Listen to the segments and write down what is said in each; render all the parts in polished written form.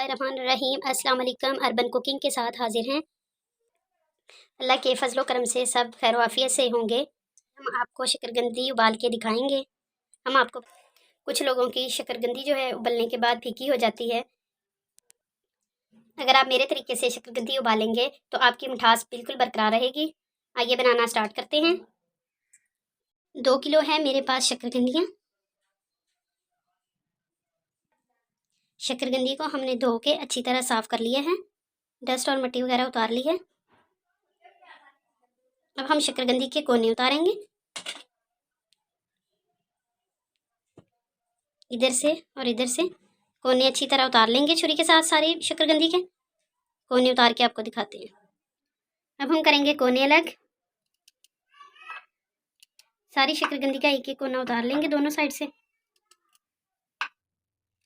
रहीम अस्सलाम वालेकुम। Urban cooking के साथ हाजिर हैं। अल्लाह के फजलो करम से सब खैर वाफियत से होंगे। हम आपको शकरकंदी उबाल के दिखाएंगे। हम आपको कुछ लोगों की शकरकंदी जो है उबलने के बाद फीकी हो जाती है। अगर आप मेरे तरीके से शकरकंदी उबालेंगे तो आपकी मिठास बिल्कुल बरकरार रहेगी। आइए बनाना स्टार्ट करते हैं। 2 किलो है मेरे पास शकरकंदियाँ। शकरकंदी को हमने धो के अच्छी तरह साफ़ कर लिया है, डस्ट और मिट्टी वगैरह उतार ली है। अब हम शकरकंदी के कोने उतारेंगे, इधर से और इधर से कोने अच्छी तरह उतार लेंगे छुरी के साथ। सारे शकरकंदी के कोने उतार के आपको दिखाते हैं। अब हम करेंगे कोने अलग। सारी शकरकंदी का एक एक कोना उतार लेंगे, दोनों साइड से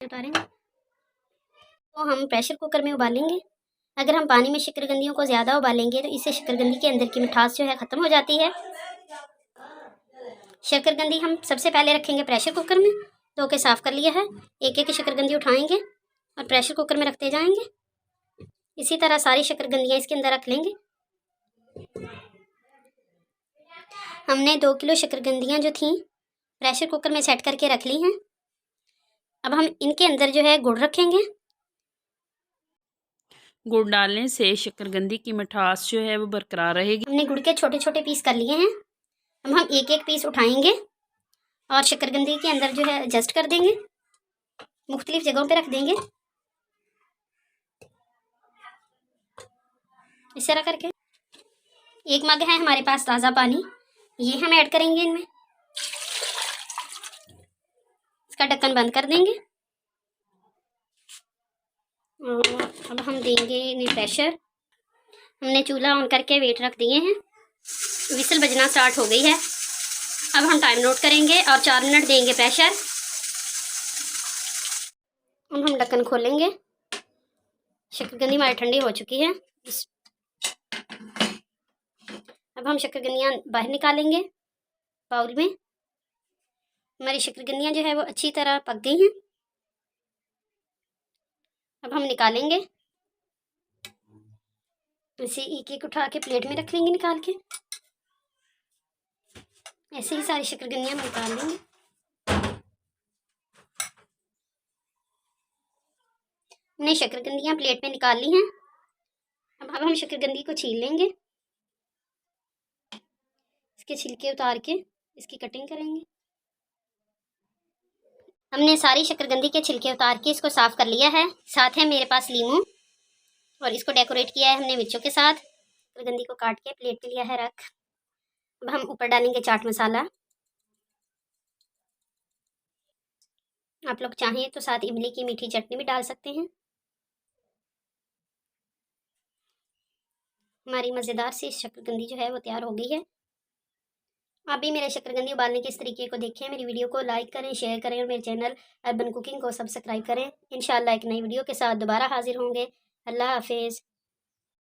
उतारेंगे। तो हम प्रेशर कुकर में उबालेंगे। अगर हम पानी में शकरकंदियों को ज़्यादा उबालेंगे तो इससे शकरकंदी के अंदर की मिठास जो है ख़त्म हो जाती है। शकरकंदी हम सबसे पहले रखेंगे प्रेशर कुकर में, धो के साफ़ कर लिया है। एक एक शकरकंदी उठाएंगे और प्रेशर कुकर में रखते जाएंगे। इसी तरह सारी शकरकंदियाँ इसके अंदर रख लेंगे। हमने 2 किलो शकरकंदियाँ जो थीं प्रेशर कुकर में सेट करके रख ली हैं। अब हम इनके अंदर जो है गुड़ रखेंगे। गुड़ डालने से शकरकंदी की मिठास जो है वो बरकरार रहेगी। हमने गुड़ के छोटे छोटे पीस कर लिए हैं। अब हम एक एक पीस उठाएंगे और शकरकंदी के अंदर जो है एडजस्ट कर देंगे, मुख्तलिफ जगहों पे रख देंगे इस तरह करके। एक मग है हमारे पास ताज़ा पानी, ये हम ऐड करेंगे इनमें। इसका ढक्कन बंद कर देंगे और अब हम देंगे इन्हें प्रेशर। हमने चूल्हा ऑन करके वेट रख दिए हैं। विसल बजना स्टार्ट हो गई है। अब हम टाइम नोट करेंगे और 4 मिनट देंगे प्रेशर। अब हम ढक्कन खोलेंगे। शकरकंदी हमारी ठंडी हो चुकी है। अब हम शकरकंदियाँ बाहर निकालेंगे बाउल में। हमारी शकरकंदियाँ जो है वो अच्छी तरह पक गई हैं। अब हम निकालेंगे, इसे एक एक उठा के प्लेट में रख लेंगे निकाल के। ऐसे ही सारी शकरकंदियाँ हम निकाल लेंगे। हमने शकरकंदियाँ प्लेट में निकाल ली हैं। अब हम शकरकंदी को छील लेंगे। इसके छिलके उतार के इसकी कटिंग करेंगे। हमने सारी शकरकंदी के छिलके उतार के इसको साफ़ कर लिया है। साथ है मेरे पास लीमू और इसको डेकोरेट किया है हमने मिर्चों के साथ। शकरकंदी को काट के प्लेट पे लिया है रख। अब हम ऊपर डालेंगे चाट मसाला। आप लोग चाहें तो साथ इमली की मीठी चटनी भी डाल सकते हैं। हमारी मज़ेदार सी शकरकंदी जो है वो तैयार हो गई है। आप भी मेरे शकरकंदी उबालने के इस तरीके को देखें। मेरी वीडियो को लाइक करें, शेयर करें और मेरे चैनल अर्बन कुकिंग को सब्सक्राइब करें। इंशाल्लाह एक नई वीडियो के साथ दोबारा हाजिर होंगे। अल्लाह हाफिज़।